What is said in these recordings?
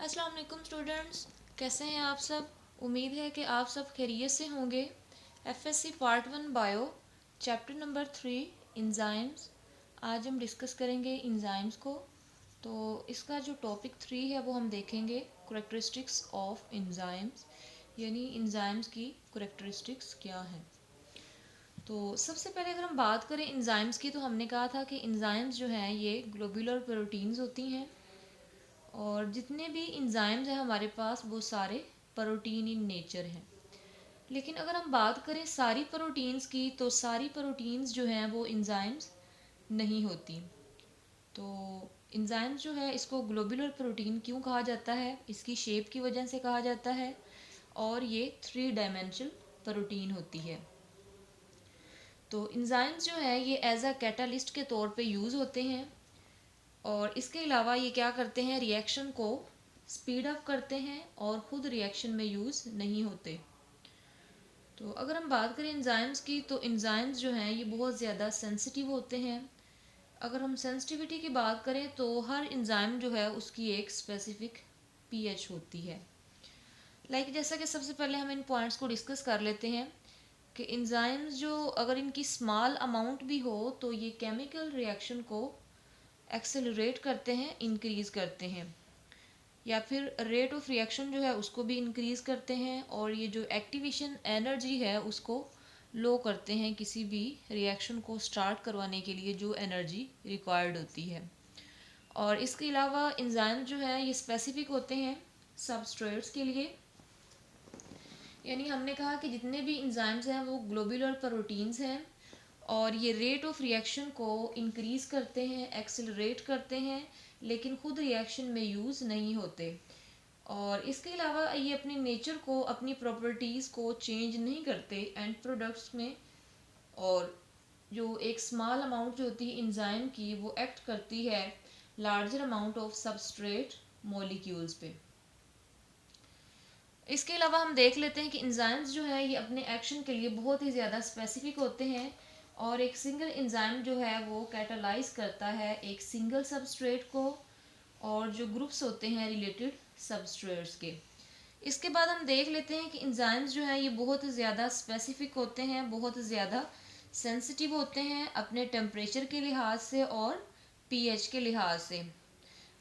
अस्सलाम वालेकुम स्टूडेंट्स, कैसे हैं आप सब। उम्मीद है कि आप सब खैरियत से होंगे। FSc part 1 bio chapter number 3 enzymes. आज हम डिस्कस करेंगे इंजाइम्स को। तो इसका जो टॉपिक 3 है वो हम देखेंगे करैक्टरिस्टिक्स ऑफ इंजाइम्स, यानी इंजाइम्स की करैक्टरिस्टिक्स क्या हैं। तो सबसे पहले अगर हम बात करें इंजाइम्स की, तो हमने कहा था कि इंजाइम्स जो हैं ये ग्लोबुलर प्रोटीन्स होती हैं, और जितने भी इंजाइम्स हैं हमारे पास वो सारे प्रोटीन इन नेचर हैं। लेकिन अगर हम बात करें सारी प्रोटीन्स की, तो सारी प्रोटीन्स जो हैं वो इंजाइम्स नहीं होती। तो इंजाइम्स जो है इसको ग्लोबुलर प्रोटीन क्यों कहा जाता है, इसकी शेप की वजह से कहा जाता है, और ये 3 डायमेंशनल प्रोटीन होती है। तो इंजाइम्स जो है ये एज अ कैटालिस्ट के तौर पे यूज़ होते हैं, और इसके अलावा ये क्या करते हैं, रिएक्शन को स्पीड अप करते हैं और ख़ुद रिएक्शन में यूज़ नहीं होते। तो अगर हम बात करें एंजाइम्स की, तो एंजाइम्स जो हैं ये बहुत ज़्यादा सेंसिटिव होते हैं। अगर हम सेंसिटिविटी की बात करें तो हर एंजाइम जो है उसकी एक स्पेसिफिक पीएच होती है। जैसा कि सबसे पहले हम इन पॉइंट्स को डिस्कस कर लेते हैं कि एंजाइम्स जो अगर इनकी स्मॉल अमाउंट भी हो तो ये केमिकल रिएक्शन को एक्सेलरेट करते हैं, इंक्रीज़ करते हैं, या फिर रेट ऑफ रिएक्शन जो है उसको भी इंक्रीज़ करते हैं, और ये जो एक्टिवेशन एनर्जी है उसको लो करते हैं किसी भी रिएक्शन को स्टार्ट करवाने के लिए जो एनर्जी रिक्वायर्ड होती है। और इसके अलावा एंजाइम जो है ये स्पेसिफिक होते हैं सबस्ट्रेट्स के लिए, यानी हमने कहा कि जितने भी एंजाइम्स हैं वो ग्लोबुलर प्रोटीन्स हैं, और ये रेट ऑफ रिएक्शन को इंक्रीज़ करते हैं, एक्सेलरेट करते हैं, लेकिन खुद रिएक्शन में यूज़ नहीं होते। और इसके अलावा ये अपने नेचर को, अपनी प्रॉपर्टीज़ को चेंज नहीं करते एंड प्रोडक्ट्स में, और जो एक स्मॉल अमाउंट जो होती है एंजाइम की वो एक्ट करती है larger amount of substrate molecules पे। इसके अलावा हम देख लेते हैं कि एंजाइम्स जो है ये अपने एक्शन के लिए बहुत ही ज़्यादा स्पेसिफिक होते हैं, और एक सिंगल एंजाइम जो है वो कैटालाइज करता है एक सिंगल सबस्ट्रेट को, और जो ग्रुप्स होते हैं रिलेटेड सबस्ट्रेट्स के। इसके बाद हम देख लेते हैं कि एंजाइम्स जो हैं ये बहुत ज़्यादा स्पेसिफिक होते हैं, बहुत ज़्यादा सेंसिटिव होते हैं अपने टेम्परेचर के लिहाज से और पीएच के लिहाज से।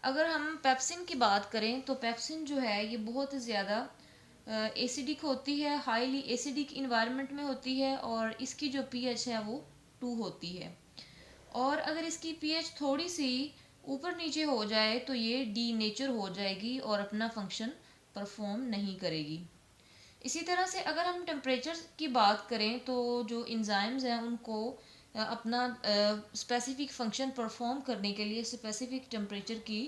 अगर हम पेप्सिन की बात करें तो पेप्सिन जो है ये बहुत ज़्यादा एसिडिक होती है, हाईली एसिडिक इन्वायरमेंट में होती है, और इसकी जो पीएच है वो 2 होती है। और अगर इसकी पीएच थोड़ी सी ऊपर नीचे हो जाए तो ये डी नेचर हो जाएगी और अपना फंक्शन परफॉर्म नहीं करेगी। इसी तरह से अगर हम टेम्परेचर की बात करें तो जो इंजाइम्स हैं उनको अपना स्पेसिफिक फंक्शन परफॉर्म करने के लिए स्पेसिफिक टेम्परेचर की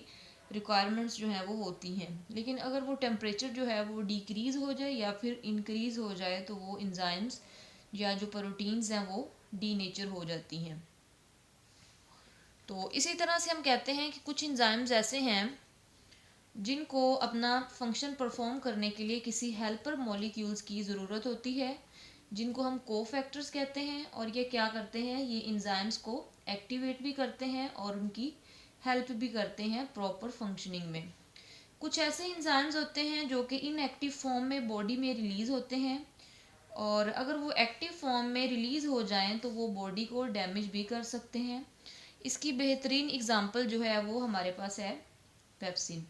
रिक्वायरमेंट्स जो हैं वो होती हैं, लेकिन अगर वो टेम्परेचर जो है वो डिक्रीज़ हो जाए या फिर इंक्रीज़ हो जाए तो वो इंजाइम्स या जो प्रोटीन्स हैं वो डी नेचर हो जाती हैं। तो इसी तरह से हम कहते हैं कि कुछ इंजाइम्स ऐसे हैं जिनको अपना फंक्शन परफॉर्म करने के लिए किसी हेल्पर मॉलिक्यूल्स की ज़रूरत होती है, जिनको हम कोफैक्टर्स कहते हैं, और ये क्या करते हैं, ये इंजाइम्स को एक्टिवेट भी करते हैं और उनकी हेल्प भी करते हैं प्रॉपर फंक्शनिंग में। कुछ ऐसे इंजाइम्स होते हैं जो कि इनएक्टिव फॉर्म में बॉडी में रिलीज़ होते हैं, और अगर वो एक्टिव फॉर्म में रिलीज़ हो जाएं तो वो बॉडी को डैमेज भी कर सकते हैं। इसकी बेहतरीन एग्जांपल जो है वो हमारे पास है पेप्सिन।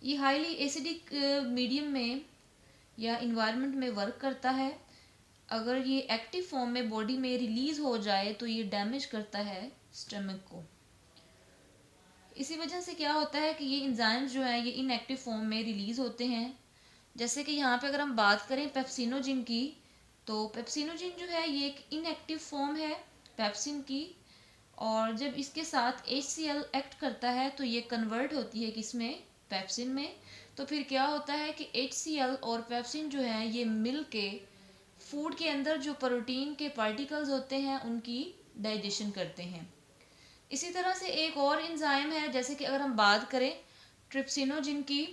ये हाईली एसिडिक मीडियम में या इन्वायरमेंट में वर्क करता है। अगर ये एक्टिव फॉर्म में बॉडी में रिलीज़ हो जाए तो ये डैमेज करता है स्टमक को। इसी वजह से क्या होता है कि ये इंजाइम्स जो है ये इनएक्टिव फॉर्म में रिलीज़ होते हैं। जैसे कि यहाँ पे अगर हम बात करें पेप्सिनोजिन की, तो पेप्सिनोजिन जो है ये एक इनएक्टिव फॉर्म है पेप्सिन की, और जब इसके साथ HCl एक्ट करता है तो ये कन्वर्ट होती है किसमें, पेप्सिन में। तो फिर क्या होता है कि HCl और पेप्सिन जो है ये मिल के फूड के अंदर जो प्रोटीन के पार्टिकल्स होते हैं उनकी डाइजेशन करते हैं। इसी तरह से एक और एंजाइम है, जैसे कि अगर हम बात करें ट्रिप्सिनोजिन की,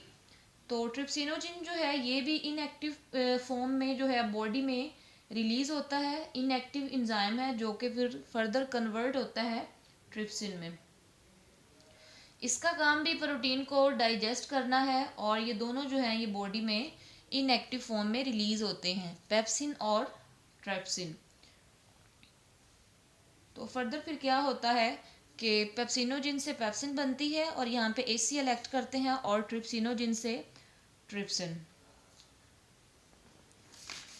तो ट्रिप्सिनोजिन जो है ये भी इनएक्टिव फॉर्म में जो है बॉडी में रिलीज़ होता है, इनएक्टिव एंजाइम है जो कि फिर फर्दर कन्वर्ट होता है ट्रिप्सिन में। इसका काम भी प्रोटीन को डाइजेस्ट करना है, और ये दोनों जो हैं ये बॉडी में इनएक्टिव फॉर्म में रिलीज होते हैं, पेप्सिन और ट्रिप्सिन। तो फर्दर फिर क्या होता है कि पेप्सिनोजिन से पेप्सिन बनती है और यहाँ पे ACL एक्ट करते हैं, और ट्रिप्सिनोजिन से ट्रिप्सिन।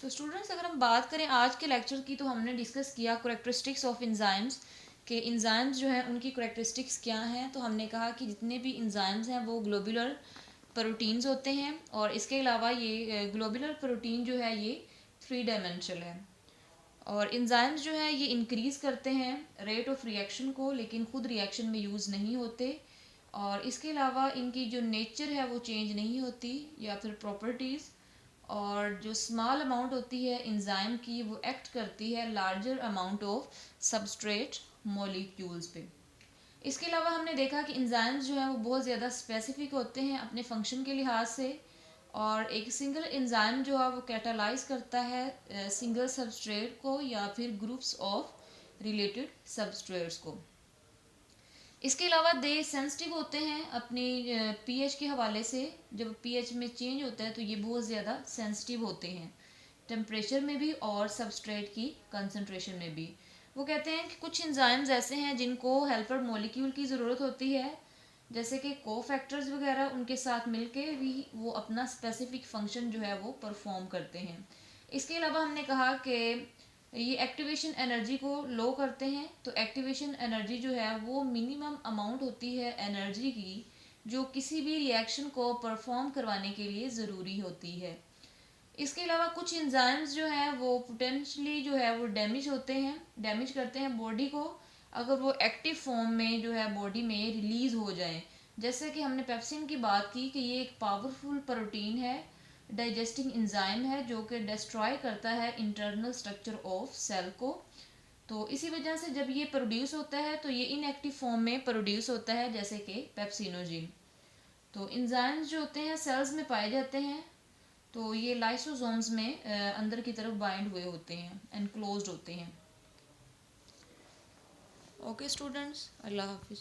तो स्टूडेंट्स, अगर हम बात करें आज के लेक्चर की, तो हमने डिस्कस किया करेक्टरिस्टिक्स ऑफ इंजाइम्स, कि इंजाइम्स जो हैं उनकी करेक्टरिस्टिक्स क्या हैं। तो हमने कहा कि जितने भी इंजाइम्स हैं वो ग्लोबुलर प्रोटीन्स होते हैं, और इसके अलावा ये ग्लोबुलर प्रोटीन जो है ये 3 डायमेंशनल है। और इंजाइम्स जो है ये इंक्रीज़ करते हैं रेट ऑफ रिएक्शन को, लेकिन खुद रिएक्शन में यूज़ नहीं होते। और इसके अलावा इनकी जो नेचर है वो चेंज नहीं होती, या फिर प्रॉपर्टीज़। और जो स्मॉल अमाउंट होती है इंजाइम की, वो एक्ट करती है larger amount of substrate molecules पे। इसके अलावा हमने देखा कि इंजाइम्स जो हैं वो बहुत ज़्यादा स्पेसिफिक होते हैं अपने फंक्शन के लिहाज से, और एक सिंगल इंजाइम जो है वो कैटालाइज करता है सिंगल सबस्ट्रेट को या फिर ग्रुप्स ऑफ रिलेटेड सबस्ट्रेट्स को। इसके अलावा दे सेंसिटिव होते हैं अपनी पीएच के हवाले से। जब पीएच में चेंज होता है तो ये बहुत ज़्यादा सेंसिटिव होते हैं, टेम्परेचर में भी और सबस्ट्रेट की कंसंट्रेशन में भी। वो कहते हैं कि कुछ एंजाइम्स ऐसे हैं जिनको हेल्पर मॉलिक्यूल की ज़रूरत होती है, जैसे कि कोफैक्टर्स वगैरह, उनके साथ मिलके भी वो अपना स्पेसिफिक फंक्शन जो है वो परफॉर्म करते हैं। इसके अलावा हमने कहा कि ये एक्टिवेशन एनर्जी को लो करते हैं। तो एक्टिवेशन एनर्जी जो है वो मिनिमम अमाउंट होती है एनर्जी की, जो किसी भी रिएक्शन को परफॉर्म करवाने के लिए ज़रूरी होती है। इसके अलावा कुछ एंजाइम्स जो हैं वो पोटेंशली जो है वो डैमेज करते हैं बॉडी को, अगर वो एक्टिव फॉर्म में जो है बॉडी में रिलीज हो जाए। जैसे कि हमने पेप्सिन की बात की कि ये एक पावरफुल प्रोटीन है, डाइजेस्टिंग एंजाइम है, जो कि डिस्ट्रॉय करता है इंटरनल स्ट्रक्चर ऑफ सेल को। तो इसी वजह से जब ये प्रोड्यूस होता है तो ये इनएक्टिव फॉर्म में प्रोड्यूस होता है, जैसे कि पेप्सिनोजिन। तो एंजाइम्स जो होते हैं सेल्स में पाए जाते हैं, तो ये लाइसोसोम्स में अंदर की तरफ बाइंड हुए होते हैं, एनक्लोज्ड होते हैं। ओके स्टूडेंट्स, अल्लाह हाफिज़।